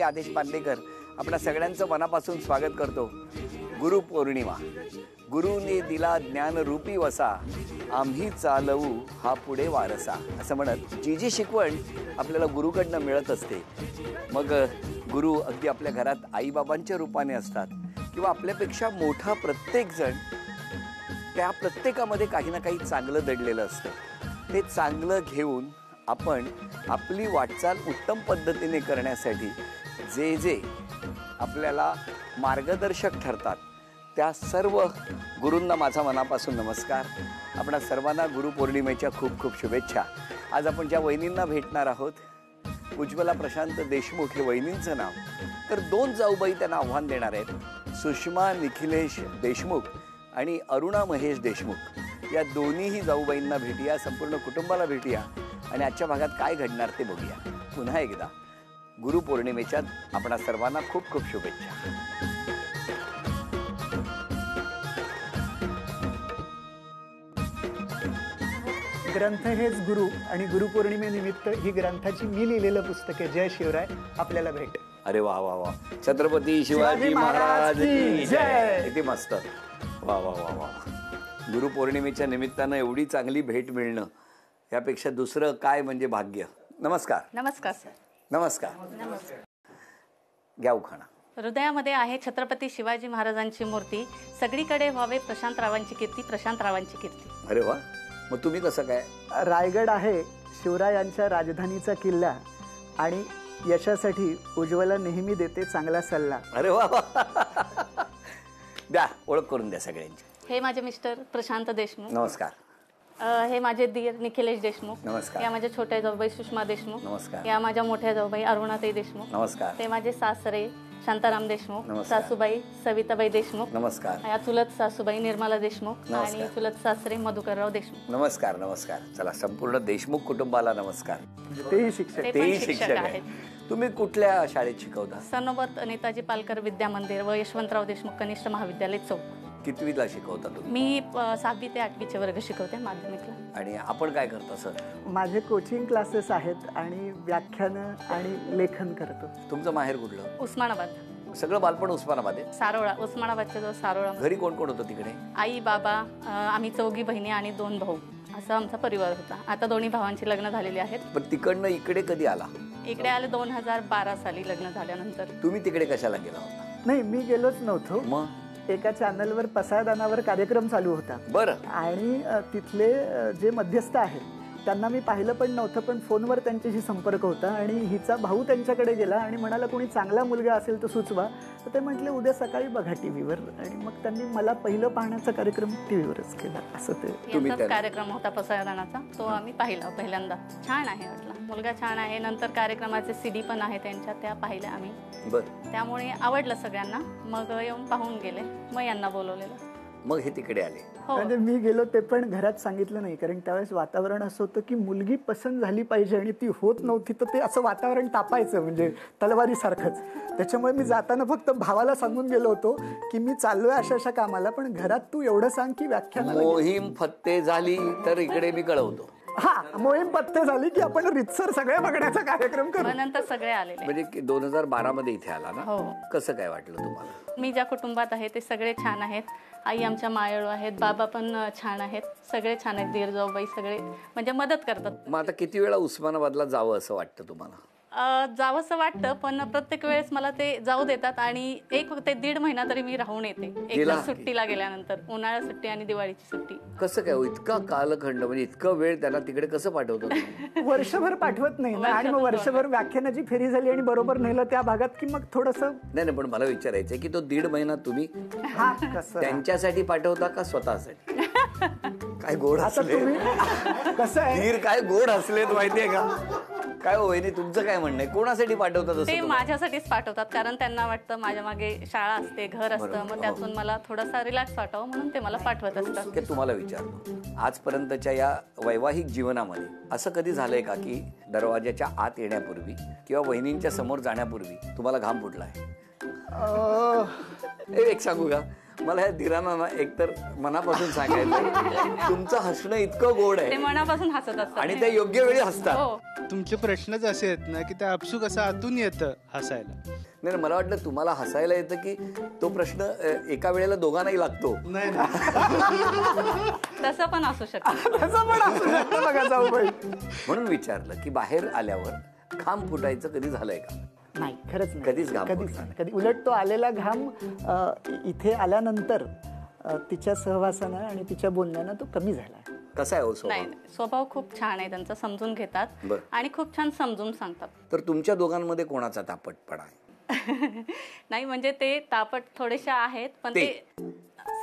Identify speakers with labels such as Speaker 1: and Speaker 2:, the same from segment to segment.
Speaker 1: आदेश पांडेकर आपल्या सगळ्यांचं मनापासून स्वागत करतो। गुरुपौर्णिमा, गुरुने दिला ज्ञानरूपी वसा, आम्ही चालवू हा पुढे वारसा, असं म्हणत जी जी शिकवण आपल्याला गुरुकडनं मिळत असते। मग गुरु अगदी आपल्या घरात आईबाबांच्या रूपाने असतात किंवा आपल्यापेक्षा मोठा प्रत्येकजण, त्या प्रत्येकामध्ये काही ना काही चांगलं दडलेलं असतं। ते चांगलं घेऊन आपण आपली वाटचाल उत्तम पद्धतीने करण्यासाठी जे जे आपल्याला मार्गदर्शक ठरतात त्या सर्व गुरूंना माझा मनापासून नमस्कार। आपणा सर्वांना गुरुपौर्णिमेच्या खूप खूप शुभेच्छा। आज आपण ज्या वहिनींना भेटणार आहोत, उज्ज्वला प्रशांत देशमुख हे वहिनींचं नाव, तर दोन जाऊबाई त्यांना आव्हान देणार आहेत, सुषमा निखिलेश देशमुख आणि अरुणा महेश देशमुख। या दोन्हीही जाऊबाईंना भेटूया, संपूर्ण कुटुंबाला भेटूया आणि आजच्या भागात काय घडणार ते बघूया। पुन्हा एकदा गुरुपौर्णिमेच्या आपणा सर्वांना खूप खूप शुभेच्छा।
Speaker 2: ग्रंथ हेच गुरु आणि गुरुपौर्णिमेनिमित्त ही ग्रंथाची मी लिहिलेलं पुस्तक आहे जय शिवराय, आपल्याला भेट।
Speaker 1: अरे वा वा वा, छत्रपती शिवाजी महाराज की जय। किती मस्त, वा वा वा वा। गुरुपौर्णिमेच्या निमित्तानं एवढी चांगली भेट मिळणं यापेक्षा दुसरं काय म्हणजे भाग्य। नमस्कार।
Speaker 3: नमस्कार सर।
Speaker 1: नमस्कार।
Speaker 3: नमस्कार।
Speaker 1: घ्या उखाणा।
Speaker 3: हृदयामध्ये आहे छत्रपती शिवाजी महाराजांची मूर्ती, सगळीकडे व्हावे प्रशांतरावांची कीर्ती, प्रशांतरावांची कीर्ती।
Speaker 1: अरे वा, मग तुम्ही कसं काय?
Speaker 2: रायगड आहे शिवरायांच्या राजधानीचा किल्ला आणि यशासाठी उज्ज्वला नेहमी देते चांगला सल्ला।
Speaker 1: अरे वा वा, द्या ओळख करून द्या सगळ्यांची।
Speaker 3: हे माझे मिस्टर प्रशांत देशमुख।
Speaker 1: नमस्कार।
Speaker 3: हे माझे दीर निखिलेश देशमुख।
Speaker 1: नमस्कार।
Speaker 3: या माझ्या छोट्या जाऊबाई सुषमा देशमुख।
Speaker 1: नमस्कार।
Speaker 3: या माझ्या मोठ्या जाऊबाई अरुणाताई देशमुख।
Speaker 1: नमस्कार।
Speaker 3: ते माझे सासरे शांताराम देशमुख।
Speaker 1: नमस्कार।
Speaker 3: सासूबाई सविताबाई देशमुख।
Speaker 1: नमस्कार।
Speaker 3: या चुलत सासूबाई निर्मला देशमुख
Speaker 1: नमस्कार।
Speaker 3: आणि चुलत सासरे मधुकरराव देशमुख।
Speaker 1: नमस्कार। नमस्कार। चला, संपूर्ण देशमुख कुटुंबाला नमस्कार।
Speaker 2: तेही शिक्षक,
Speaker 3: ते पण
Speaker 1: तेही
Speaker 3: शिक्षक
Speaker 1: शिक्षक
Speaker 3: आहेत।
Speaker 1: आहेत। तुम्ही कुठल्या शाळेत शिकवता?
Speaker 3: सनोबत नेताजी पालकर विद्या मंदिर व यशवंतराव देशमुख कनिष्ठ महाविद्यालय चौक।
Speaker 1: कितवीला शिकवता तुम्ही?
Speaker 3: मी 6वी ते 8वीचे वर्ग शिकवते माध्यमिकला।
Speaker 1: आणि आपण काय करता सर?
Speaker 2: माझे कोचिंग क्लासेस आहेत आणि व्याख्यानं आणि लेखन करतो।
Speaker 1: तुमचं माहेर कुठलं?
Speaker 3: उस्मानाबाद।
Speaker 1: सगळं बालपण उस्मानाबाद आहे?
Speaker 3: सारोळा, उस्मानाबादच्या जवळ सारोळा।
Speaker 1: घरी कोण कोण होतं तिकडे?
Speaker 3: आई बाबा, आम्ही 4 बहिणी आणि 2 भाऊ, असा आमचा परिवार होता। आता दोन्ही भावांची लग्न झालेली आहेत।
Speaker 1: पण तिकडनं इकडे कधी आला?
Speaker 3: इकडे आले 2012 साली लग्न झाल्यानंतर।
Speaker 1: तुम्ही तिकडे कशाला गेला होता?
Speaker 2: नाही, मी गेलोच नव्हतो।
Speaker 1: मग
Speaker 2: एका चॅनलवर पसायदानावर कार्यक्रम चालू होता।
Speaker 1: बरं।
Speaker 2: आणि तिथले जे मध्यस्थ आहेत त्यांना मी पाहिलं पण नव्हतं, पण फोनवर त्यांच्याशी संपर्क होता आणि हिचा भाऊ त्यांच्याकडे गेला आणि म्हणाला कोणी चांगला मुलगा असेल तर सुचवा। तर ते म्हटले उद्या सकाळी बघा टीव्हीवर, आणि मग त्यांनी मला पहिलं पाहण्याचा कार्यक्रम टीव्हीवरच केला। असं ते
Speaker 3: यांचाच कार्यक्रम होता पसायदानाचा, तो आम्ही पाहिला पहिल्यांदा। छान आहे म्हटलं, मुलगा छान आहे। नंतर कार्यक्रमाचे CD पण आहे त्यांच्या, त्या पाहिल्या आम्ही।
Speaker 1: बरं।
Speaker 3: त्यामुळे आवडलं सगळ्यांना, मग येऊन पाहून गेले, मग यांना बोलवलेलं।
Speaker 1: मग हे तिकडे आले?
Speaker 3: हो।
Speaker 2: म्हणजे मी गेलो ते पण घरात सांगितलं नाही, कारण त्यावेळेस वातावरण असं होतं की मुलगी पसंत झाली पाहिजे आणि ती होत नव्हती, तर ते असं वातावरण तापायचं म्हणजे तलवारीसारखंच। त्याच्यामुळे मी जाताना फक्त भावाला सांगून गेलो होतो की मी चाललोय अशा अशा कामाला, पण घरात तू एवढं सांग की व्याख्यान
Speaker 1: मोहीम फत्ते झाली तर इकडे मी कळवतो।
Speaker 2: हा, मोहीम पत्ते झाली की आपण रितसर सगळे बघण्याचा कार्यक्रम करू।
Speaker 3: मग नंतर सगळे आलेले।
Speaker 1: म्हणजे 2012 मध्ये इथे आला ना?
Speaker 3: हो।
Speaker 1: कसं काय वाटलं तुम्हाला?
Speaker 3: मी ज्या कुटुंबात आहे ते सगळे छान आहेत। आई आमच्या मायाळू आहेत, बाबा पण छान आहेत, सगळे छान आहेत, दीर जाऊबाई सगळे म्हणजे मदत करतात।
Speaker 1: मग आता किती वेळा उस्मानाबादला जावं असं वाटतं तुम्हाला?
Speaker 3: जावंसं वाटतं, पण प्रत्येक वेळेस मला ते जाऊ देतात आणि 1 ते 1.5 महिना तरी मी राहून येते एकदा सुट्टीला गेल्यानंतर, उन्हाळा सुट्टी आणि दिवाळीची सुट्टी।
Speaker 1: कसं काय इतका कालखंड, म्हणजे इतका वेळ त्यांना तिकडे कसं पाठवतो?
Speaker 2: वर्षभर पाठवत नाही ना, आणि मग वर्षभर व्याख्यानाची फेरी झाली आणि बरोबर नेलं त्या भागात की मग थोडंसं
Speaker 1: नाही नाही, पण मला विचारायचंय की तो 1.5 महिना तुम्ही त्यांच्यासाठी पाठवता का स्वतःसाठी? काय गोड असले,
Speaker 2: कसं आहे
Speaker 1: धीर काय गोड असलेत माहितीये का? काय वहिनी तुमचं काय म्हणणं आहे, कोणासाठी पाठवतात?
Speaker 3: ते माझ्यासाठीच पाठवतात, कारण त्यांना वाटतं माझ्या मागे शाळा असते, घर असतं, मग त्यातून मला थोडासा रिलॅक्स वाटावं म्हणून ते मला पाठवत असतात।
Speaker 1: तुम्हाला विचारतो, आजपर्यंतच्या या वैवाहिक जीवनामध्ये असं कधी झालंय का की दरवाजाच्या आत येण्यापूर्वी किंवा वहिनींच्या समोर जाण्यापूर्वी तुम्हाला घाम फुटलाय? एक सांगू का, मला या धीरांना ना एकतर मनापासून सांगायचं तुमचं हसणं इतकं गोड
Speaker 3: ते
Speaker 1: आहे
Speaker 3: मनापासून हसत असतात
Speaker 1: आणि ते योग्य वेळी हसतात.
Speaker 3: हो.
Speaker 4: तुमचे प्रश्नच असे आहेत ना की ते आपसूक असं आतून येतं हसायला.
Speaker 1: नाही मला वाटलं तुम्हाला हसायला येतं की तो प्रश्न एका वेळेला दोघांनाही लागतो.
Speaker 4: नाही
Speaker 3: तसं पण असू शकतं.
Speaker 2: असं पण असू शकतं बघा जाऊबाई.
Speaker 1: म्हणून विचारलं की बाहेर आल्यावर घाम फुटायचं कधी झालंय का?
Speaker 2: नाही खरंच नाही.
Speaker 1: कधीच घाम
Speaker 2: कधीच
Speaker 1: फुटला नाही.
Speaker 2: कधी उलट तो आलेला घाम इथे आल्यानंतर तिच्या सहवासानं आणि तिच्या बोलण्यानं तो कमी झाला.
Speaker 1: कसा आहे हो
Speaker 3: नाही
Speaker 1: स्वभाव?
Speaker 3: स्वभाव खूप छान आहे त्यांचा, समजून घेतात
Speaker 1: बरं.
Speaker 3: आणि खूप छान समजून सांगतात.
Speaker 1: तर तुमच्या दोघांमध्ये कोणाचा तापटपणा आहे?
Speaker 3: नाही म्हणजे ते तापट थोडेसे आहेत पण ते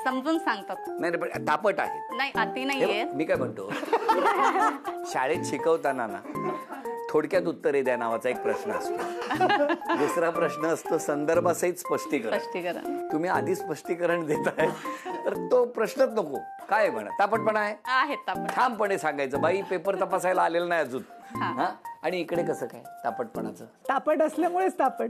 Speaker 3: समजून सांगतात.
Speaker 1: नाही पण तापट आहेत.
Speaker 3: नाही अति
Speaker 1: हे
Speaker 3: नाहीये.
Speaker 1: बघ, मी काय म्हणतो शाळेत शिकवताना ना थोडक्यात उत्तरे द्या नावाचा एक प्रश्न असतो. दुसरा प्रश्न असतो संदर्भासहित स्पष्टीकरण.
Speaker 3: स्पष्टीकरण
Speaker 1: तुम्ही आधी स्पष्टीकरण देताय तर तो प्रश्नच नको. काय म्हणा तापटपणा आहे?
Speaker 3: आहेत तापट.
Speaker 1: ठामपणे सांगायचं बाई पेपर तपासायला आलेला नाही अजून.
Speaker 3: हा.
Speaker 1: हा आणि इकडे कसं काय तापटपणाचं?
Speaker 2: तापट असल्यामुळेच तापट.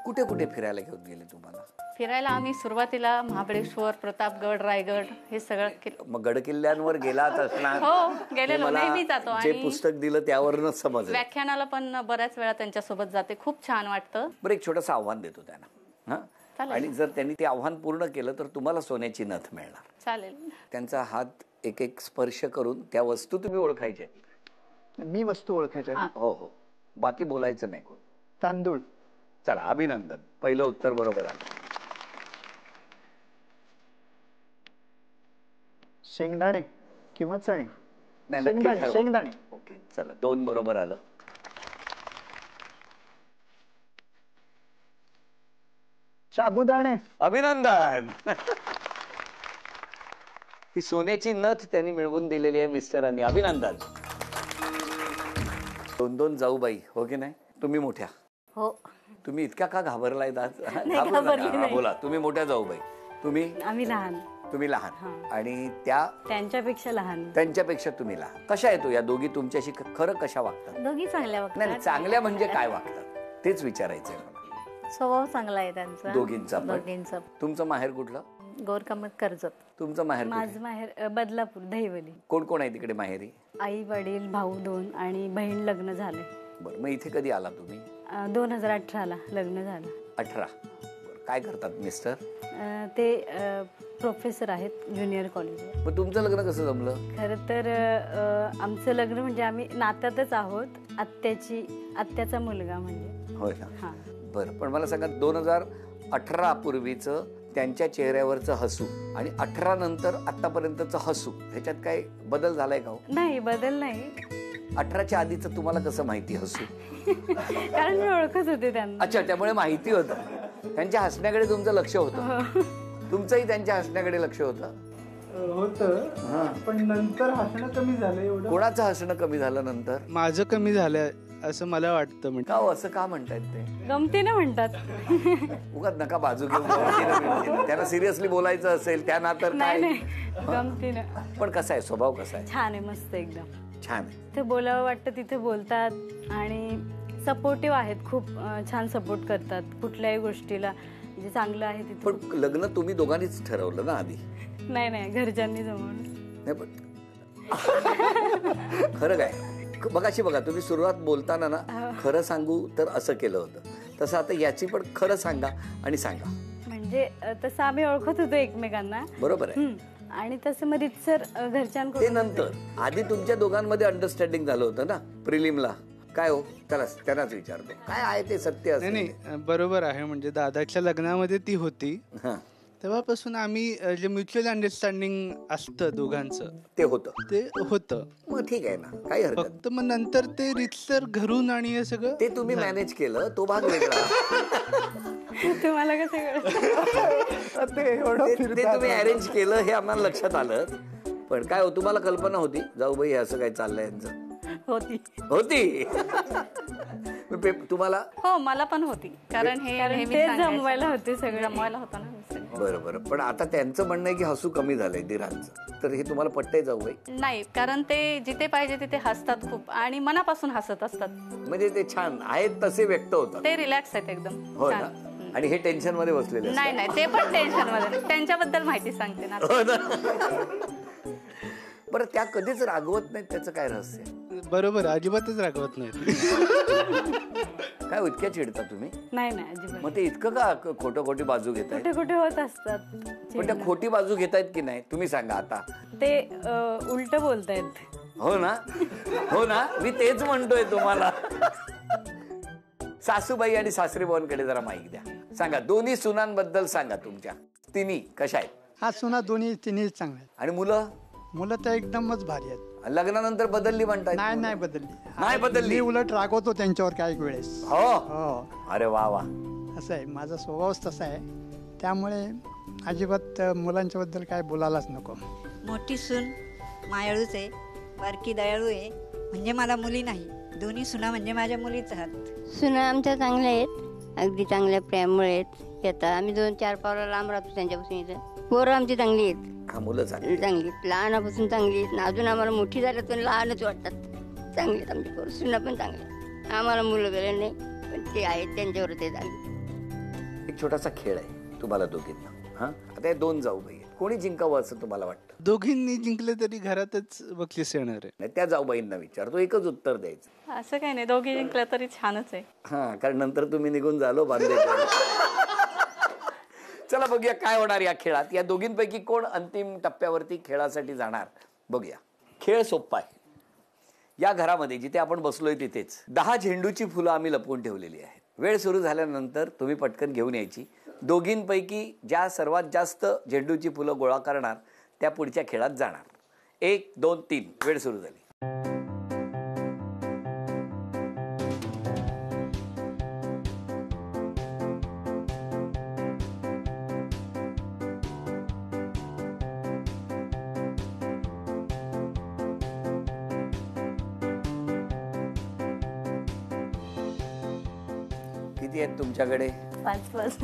Speaker 1: कुठे कुठे फिरायला घेऊन गेले तुम्हाला?
Speaker 3: फिरायला आम्ही सुरुवातीला महाबळेश्वर, प्रतापगड, रायगड हे सगळं केलं.
Speaker 1: मग गड किल्ल्यांवर गेलाच असणार.
Speaker 3: हो गेलेलो,
Speaker 1: हे मला
Speaker 3: नेहमी जातो.
Speaker 1: जे
Speaker 3: आणि
Speaker 1: पुस्तक दिलं त्यावरूनच समजलं.
Speaker 3: व्याख्यानाला पण बऱ्याच वेळा त्यांच्यासोबत जाते. खूप छान वाटतं.
Speaker 1: बरं एक छोटंसं आव्हान देतो त्यांना. हा
Speaker 3: चालेल.
Speaker 1: आणि जर त्यांनी ते आव्हान पूर्ण केलं तर तुम्हाला सोन्याची नथ मिळणार.
Speaker 3: चालेल.
Speaker 1: त्यांचा हात एक एक स्पर्श करून त्या वस्तू तुम्ही ओळखायच्या.
Speaker 2: मी वस्तू ओळखायच्या.
Speaker 1: हो हो बाकी बोलायचं नाही.
Speaker 2: तांदूळ.
Speaker 1: चला अभिनंदन, पहिलं उत्तर बरोबर आलं.
Speaker 2: शेंगदाणे किंवा चणे.
Speaker 1: नाही, नक्की
Speaker 2: शेंगदाणे
Speaker 1: ठरवा.
Speaker 2: शेंगदाणे.
Speaker 1: ओके चला 2 बरोबर आलं.
Speaker 2: साबुदाणे.
Speaker 1: अभिनंदन. ही सोन्याची नथ त्यांनी मिळवून दिलेली आहे मिस्टरांनी. अभिनंदन. 2-2 जाऊबाई हो की नाही? तुम्ही मोठ्या.
Speaker 3: हो
Speaker 1: तुम्ही इतक्या का घाबरलाय आज?
Speaker 3: घाबरली नाही.
Speaker 1: बोला तुम्ही मोठ्या जाऊबाई. तुम्ही
Speaker 5: आम्ही लहान,
Speaker 1: तुम्ही लहान आणि त्या
Speaker 5: त्यांच्यापेक्षा लहान.
Speaker 1: त्यांच्यापेक्षा तुम्ही लहान. कशा येतो या दोघी तुमच्याशी खरं कशा वागतात?
Speaker 5: दोघी चांगल्या
Speaker 1: नाही
Speaker 5: वागतात.
Speaker 1: नाही, चांगल्या म्हणजे काय वागतात तेच विचारायचंय मला.
Speaker 5: स्वभाव चांगला आहे त्यांचा
Speaker 1: दोघींचा पण?
Speaker 5: दोघींचा.
Speaker 1: तुमचं माहेर कुठलं?
Speaker 5: गौरकामत कर्जत.
Speaker 1: तुमचं माहेर कुठे?
Speaker 5: माझं माहेर बदलापूर दहिवली.
Speaker 1: कोण कोण आहे तिकडे माहेरी?
Speaker 5: आई वडील भाऊ 2 आणि बहीण लग्न झाले.
Speaker 1: बरं मग इथे कधी आला तुम्ही?
Speaker 5: 2018ला लग्न झालं.
Speaker 1: 18. बरं काय करतात मिस्टर?
Speaker 5: ते प्रोफेसर आहेत ज्युनियर कॉलेजवर.
Speaker 1: मग तुमचं लग्न कसं जमलं?
Speaker 5: खरं तर आमचं लग्न म्हणजे आम्ही नात्यातच आहोत. आत्याचा मुलगा म्हणजे.
Speaker 1: होय ना.
Speaker 5: हा.
Speaker 1: बरं पण मला सांगा 2018 पूर्वीचं त्यांच्या चेहऱ्यावरचं हसू आणि 18 नंतर आतापर्यंतचं हसू ह्याच्यात काय बदल झालाय का हो?
Speaker 5: नाही बदल नाही.
Speaker 1: 18च्या आधीचं तुम्हाला कसं माहिती हसू?
Speaker 5: कारण मी ओळखत होते त्यांना.
Speaker 1: अच्छा त्यामुळे माहिती होतं. त्यांच्या हसण्याकडे तुमचं लक्ष होतं. तुमचंही त्यांच्या हसण्याकडे लक्ष होतं.
Speaker 2: होतं पण नंतर हसणं कमी झालं एवढं.
Speaker 1: कोणाचं हसणं कमी झालं नंतर?
Speaker 4: माझं कमी झालं असं मला वाटतं. म्हणजे
Speaker 1: का हो, असं का म्हणतायत ते?
Speaker 5: गमतीने म्हणतात.
Speaker 1: उगाच नका बाजू घेऊन त्यांना सिरियसली बोलायचं असेल त्यांना तर
Speaker 5: नाही
Speaker 1: काय.
Speaker 5: नाही गमतीनं.
Speaker 1: पण कसा आहे स्वभाव कसा आहे?
Speaker 5: छान आहे मस्त एकदम.
Speaker 1: छान आहे.
Speaker 5: तिथे बोलावं वाटतं तिथे बोलतात आणि सपोर्टिव्ह आहेत. खूप छान सपोर्ट करतात कुठल्याही गोष्टीला. जे चांगलं आहे तिथे.
Speaker 1: पण लग्न तुम्ही दोघांनीच ठरवलं ना आधी?
Speaker 5: नाही नाही घरच्यांनी जमवून.
Speaker 1: नाही पण खरं काय बघा तुम्ही सुरुवात बोलताना ना खरं सांगू तर असं केलं होतं तसं आता याची पण खरं सांगा आणि सांगा.
Speaker 5: म्हणजे तसं आम्ही ओळखत होतो एकमेकांना.
Speaker 1: बरोबर आहे.
Speaker 5: आणि तसं मग रितसर
Speaker 1: ते
Speaker 5: घरच्यांकडून.
Speaker 1: नंतर आधी तुमच्या दोघांमध्ये अंडरस्टँडिंग झालं होतं ना प्रिलिमला? काय हो त्यांनाच विचारतो काय आहे ते सत्य
Speaker 4: नाही
Speaker 1: असेल.
Speaker 4: नाही बरोबर आहे. म्हणजे दादाच्या लग्नामध्ये ती होती
Speaker 1: हां
Speaker 4: तेव्हापासून आम्ही जे म्युच्युअल अंडरस्टँडिंग असतं दोघांचं
Speaker 1: ते होतं.
Speaker 4: ते होतं.
Speaker 1: मग ठीक आहे ना काही हरकत नाही.
Speaker 4: फक्त मग नंतर ते रितसर घरून आणि हे सगळं
Speaker 1: ते तुम्ही मॅनेज केलं तो भाग वेगळा.
Speaker 5: तुम्हाला कसं कळलं?
Speaker 2: ते एवढं
Speaker 1: ते
Speaker 2: फिरतात.
Speaker 1: तुम्ही अरेंज केलं हे आम्हाला लक्षात आलं. पण काय हो तुम्हाला कल्पना होती जाऊबाई हे असं काय चाललंय यांचं? होती. तुम्हाला?
Speaker 3: हो मला पण होती. कारण हे नेहमी
Speaker 5: ते
Speaker 3: सांगायचे.
Speaker 5: जमवायला होते सगळे.
Speaker 3: जमवायला होतं ना सगळं.
Speaker 1: बरं बरं पण आता त्यांचं म्हणणं आहे की हसू कमी झालंय दिरांचं. तर हे तुम्हाला पटतंय जाऊबाई?
Speaker 3: नाही कारण ते जिथे पाहिजे तिथे हसतात खूप आणि मनापासून हसत असतात.
Speaker 1: म्हणजे ते छान आहेत तसे व्यक्त होतात.
Speaker 3: ते रिलॅक्स आहेत एकदम.
Speaker 1: हो
Speaker 3: छान.
Speaker 1: ना. आणि हे टेन्शन मध्ये बसलेले असतात.
Speaker 3: नाही ते पण टेन्शन मध्ये. त्यांच्याबद्दल माहिती सांगते ना.
Speaker 1: हो ना. बरं त्या कधीच रागवत नाहीत, त्याचं काय रहस्य आहे?
Speaker 4: बरोबर, अजिबातच रागवत नाही.
Speaker 1: काय इतक्या चिडता तुम्ही?
Speaker 5: नाही अजिबात.
Speaker 1: मग ते इतकं का खोटी बाजू घेतायत?
Speaker 5: कुठे कुठे होत असतात.
Speaker 1: पण त्या खोटी बाजू घेतायत की नाही तुम्ही सांगा आता.
Speaker 5: ते उलट बोलतायत.
Speaker 1: हो ना, हो ना, मी तेच म्हणतोय तुम्हाला. सासूबाई आणि सासरेबाईंकडे जरा माईक द्या. सांगा दोन्ही सुनांबद्दल सांगा तुमच्या. तिन्ही कशा आहेत?
Speaker 6: हा सुना दोन्ही तिन्ही चांगल्या आहेत.
Speaker 1: आणि मुलं?
Speaker 6: मुलं तर एकदमच भारी आहेत.
Speaker 1: लग्नानंतर बदलली म्हणताय?
Speaker 6: नाही बदलली.
Speaker 1: नाही बदलली?
Speaker 6: मी उलट रागवतो त्यांच्यावर काही वेळेस.
Speaker 1: हो.
Speaker 6: हो,
Speaker 1: अरे वा वा.
Speaker 6: असं आहे, माझा स्वभावच तसा आहे. त्यामुळे अजिबात मुलांच्या बद्दल काय बोलायलाच नको.
Speaker 7: मोठी सून मायाळूच आहे, बारकी दयाळू आहे. म्हणजे मला मुली नाही, दोन्ही सुना म्हणजे माझ्या मुलीच आहात.
Speaker 8: सुना आमच्या चांगल्या आहेत, अगदी चांगल्या प्रेमळ आहेत. येतात आम्ही 2-4 पावलं लांब राहतो त्यांच्यापासून. इथं पोरं आमची चांगली आहेत.
Speaker 1: हा, मुलं चांगली
Speaker 8: चांगली आहेत, लहानापासून चांगली आहेत. अजून आम्हाला मोठी झाल्यात पण लहानच वाटतात. चांगली आहेत आमची पोरं, सुना पण चांगली. आम्हाला मुलं गेले नाही, पण ते आहेत त्यांच्यावर ते चांगली.
Speaker 1: एक छोटासा खेळ आहे तुम्हाला दोघींना. हा, आता हे 2 जाऊबाई आहेत. कोणी जिंकावं असं तुम्हाला वाटतं?
Speaker 4: दोघींनी जिंकले तरी घरातच बक्षीस येणार आहे.
Speaker 1: नाही, त्या जाऊबाईंना विचारतो, एकच उत्तर द्यायचं.
Speaker 3: असं काही नाही, दोघी जिंकल्या तरी छानच आहे.
Speaker 1: हा, कारण नंतर तुम्ही निघून झालो बांधे. चला बघूया काय होणार या खेळात. या दोघींपैकी कोण अंतिम टप्प्यावरती खेळासाठी जाणार बघूया. खेळ सोप्पा आहे. या घरामध्ये जिथे आपण बसलोय तिथेच 10 झेंडूची फुलं आम्ही लपवून ठेवलेली आहेत. वेळ सुरू झाल्यानंतर तुम्ही पटकन घेऊन यायची. दोघींपैकी ज्या सर्वात जास्त झेंडूची फुलं गोळा करणार त्या पुढच्या खेळात जाणार. 1, 2, 3 वेळ सुरू झाली. किती आहेत तुमच्याकडे?
Speaker 5: 5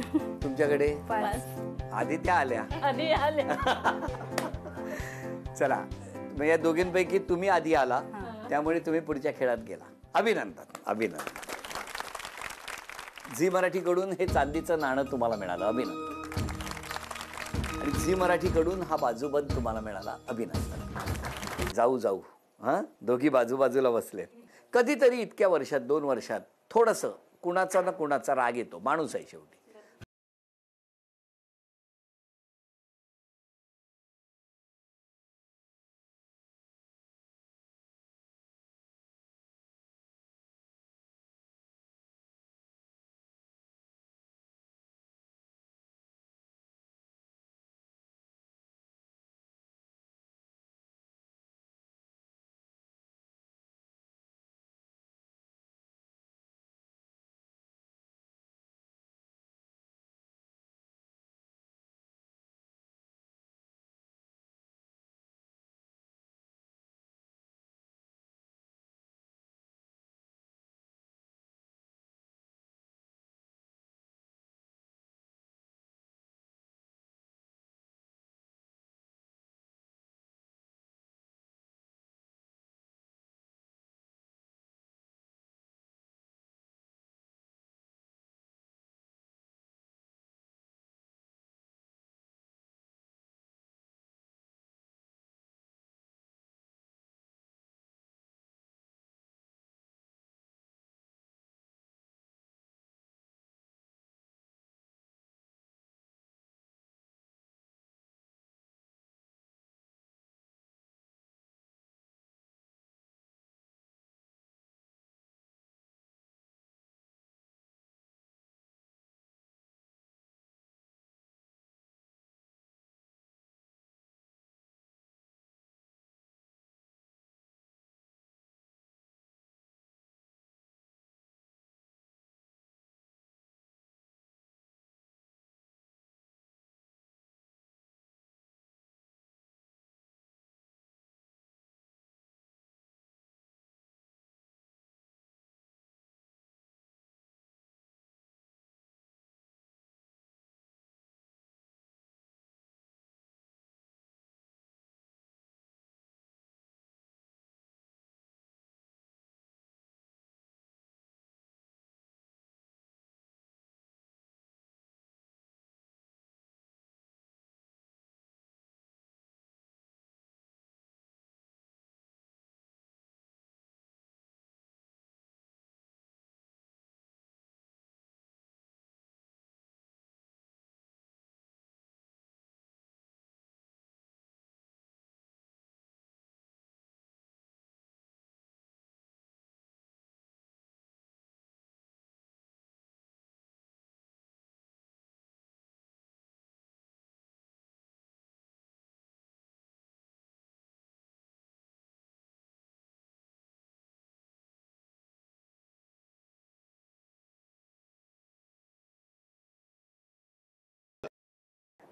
Speaker 1: तुमच्याकडे?
Speaker 5: 5.
Speaker 1: आधी त्या आल्या.
Speaker 5: आधी आले.
Speaker 1: चला, मग या दोघींपैकी तुम्ही आधी आला, त्यामुळे तुम्ही पुढच्या खेळात गेला. अभिनंदन, अभिनंदन. झी मराठीकडून हे चांदीचं नाणं तुम्हाला मिळालं, अभिनंदन. आणि झी मराठीकडून हा बाजूबंद तुम्हाला मिळाला, अभिनंदन. जाऊ हा, दोघी बाजूबाजूला बसले. कधीतरी इतक्या वर्षात 2 वर्षात थोडंसं कुणाचा ना कुणाचा राग येतो, माणूस आहे शेवटी.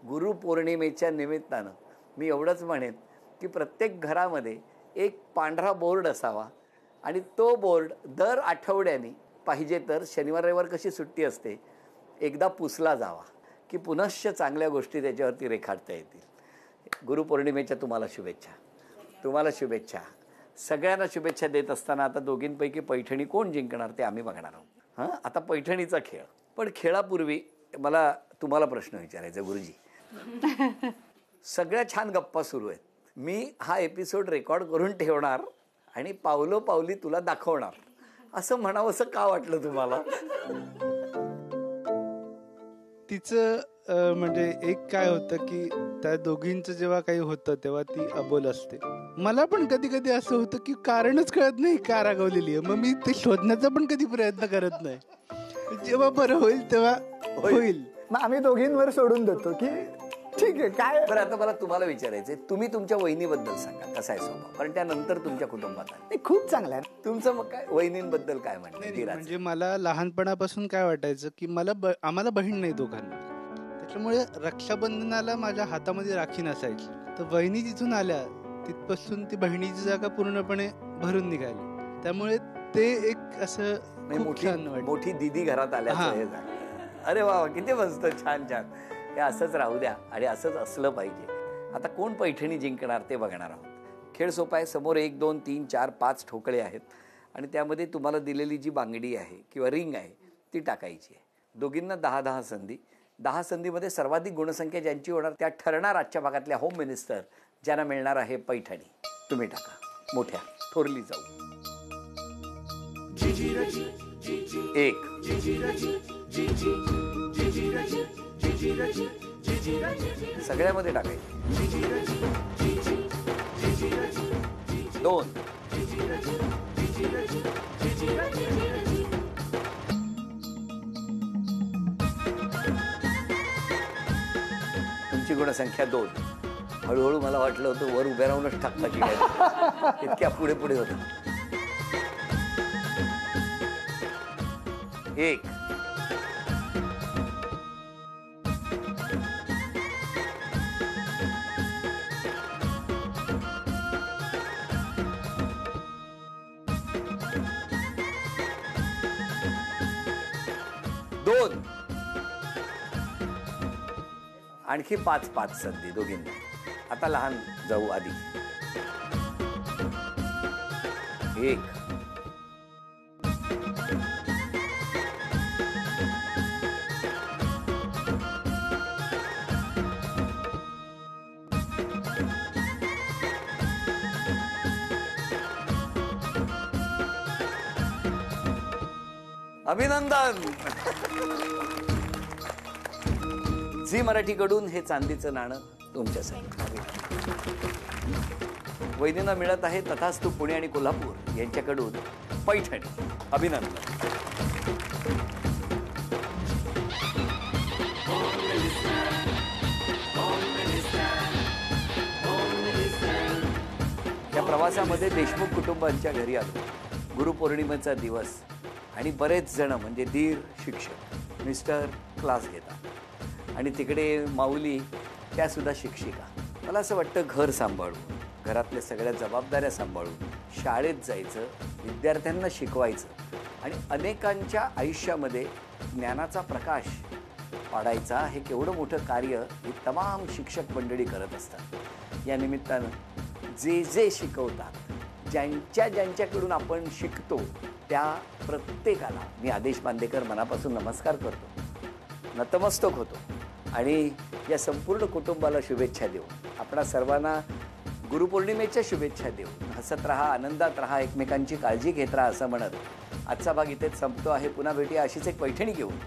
Speaker 1: गुरुपौर्णिमेच्या निमित्तानं मी एवढंच म्हणेन की प्रत्येक घरामध्ये एक पांढरा बोर्ड असावा आणि तो बोर्ड दर आठवड्याने पाहिजे तर शनिवार रविवार कशी सुट्टी असते एकदा पुसला जावा की पुनश्च चांगल्या गोष्टी त्याच्यावरती रेखाटता येतील. गुरुपौर्णिमेच्या तुम्हाला शुभेच्छा. तुम्हाला शुभेच्छा. सगळ्यांना शुभेच्छा देत असताना आता दोघींपैकी पैठणी कोण जिंकणार ते आम्ही बघणार आहोत. हां, आता पैठणीचा खेळ. पण खेळापूर्वी मला तुम्हाला प्रश्न विचारायचा गुरुजी. सगळ्या छान गप्पा सुरू आहेत. मी हा एपिसोड रेकॉर्ड करून ठेवणार आणि पावलोपावली तुला दाखवणार असं म्हणावं असं का वाटलं तुम्हाला?
Speaker 4: तिचं म्हणजे एक काय होतं की त्या दोघींचं जेव्हा काही होतं तेव्हा ती अबोल असते. मला पण कधी कधी असं होतं की कारणच कळत नाही का रागवलेली आहे. मग मी ते शोधण्याचा पण कधी प्रयत्न करत नाही. जेव्हा बरं होईल तेव्हा होईल.
Speaker 2: मग आम्ही दोघींवर सोडून देतो की ठीक आहे काय.
Speaker 1: बरं, आता मला तुम्हाला विचारायचंय, तुम्ही तुमच्या वहिनीबद्दल सांगा कसा आहे स्वभाव, कारण त्यानंतर तुमच्या कुटुंबात आहे.
Speaker 2: नाही, खूप चांगला आहे.
Speaker 1: तुमचं मग काय वहिनींबद्दल काय म्हणणं?
Speaker 4: म्हणजे मला लहानपणापासून काय वाटायचं की आम्हाला बहीण नाही दोघांना, त्याच्यामुळे रक्षाबंधनाला माझ्या हातामध्ये राखी नसायची. तर वहिनी जिथून आल्या तिथपासून ती बहिणीची जागा पूर्णपणे भरून निघाली. त्यामुळे ते एक असं खूप छान वाटतं.
Speaker 1: मोठी दिदी घरात आल्याचं हे झालं. अरे वा, किती मस्त, छान छान. हे असंच राहू द्या आणि असंच असलं पाहिजे. आता कोण पैठणी जिंकणार ते बघणार आहोत. खेळ सोपा आहे. समोर 1 2 3 4 5 ठोकळे आहेत आणि त्यामध्ये तुम्हाला दिलेली जी बांगडी आहे किंवा रिंग आहे ती टाकायची आहे. दोघींना 10-10 संधी. 10 संधीमध्ये सर्वाधिक गुणसंख्या ज्यांची होणार त्या ठरणार आजच्या भागातल्या होम मिनिस्टर, ज्यांना मिळणार आहे पैठणी. तुम्ही टाका. मोठ्या थोरली जाऊ. 1 सगळ्यामध्ये टाकायचं. 2 तुमची गुणसंख्या 2. हळूहळू मला वाटलं होतं वर उभ्या राहूनच टाकता की काय, इतक्या पुढे पुढे होतं. 1 2 आणखी 5 संधी दोघींना. आता लहान जाऊ आधी. 1 अभिनंदन. झी मराठीकडून हे चांदीचं नाणं तुमच्यासाठी. वैद्यना मिळत आहे तथास्तु पुणे आणि कोल्हापूर यांच्याकडून पैठणी. अभिनंदन. या प्रवासामध्ये देशमुख कुटुंबांच्या घरी आलो. गुरुपौर्णिमेचा दिवस आणि बरेच जण म्हणजे धीर शिक्षक, मिस्टर क्लास घेतात आणि तिकडे माऊली त्यासुद्धा शिक्षिका. मला असं वाटतं घर सांभाळून, घरातल्या सगळ्या जबाबदाऱ्या सांभाळून शाळेत जायचं, विद्यार्थ्यांना शिकवायचं आणि अनेकांच्या आयुष्यामध्ये ज्ञानाचा प्रकाश पाडायचा, हे केवढं मोठं कार्य ही तमाम शिक्षक मंडळी करत असतात. या निमित्तानं जे जे शिकवतात, ज्यांच्याकडून आपण शिकतो त्या प्रत्येकाला मी आदेश बांदेकर मनापासून नमस्कार करतो, नतमस्तक होतो आणि या संपूर्ण कुटुंबाला शुभेच्छा देऊ. आपणा सर्वांना गुरुपौर्णिमेच्या शुभेच्छा देऊ. हसत राहा, आनंदात राहा, एकमेकांची काळजी घेत राहा असं म्हणत आजचा भाग इथेच संपतो आहे. पुन्हा भेटूया अशीच एक पैठणी घेऊन.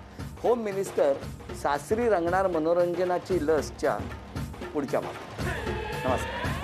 Speaker 1: होम मिनिस्टर सासरी रंगणार मनोरंजनाची लसच्या पुढच्या भागात. नमस्कार.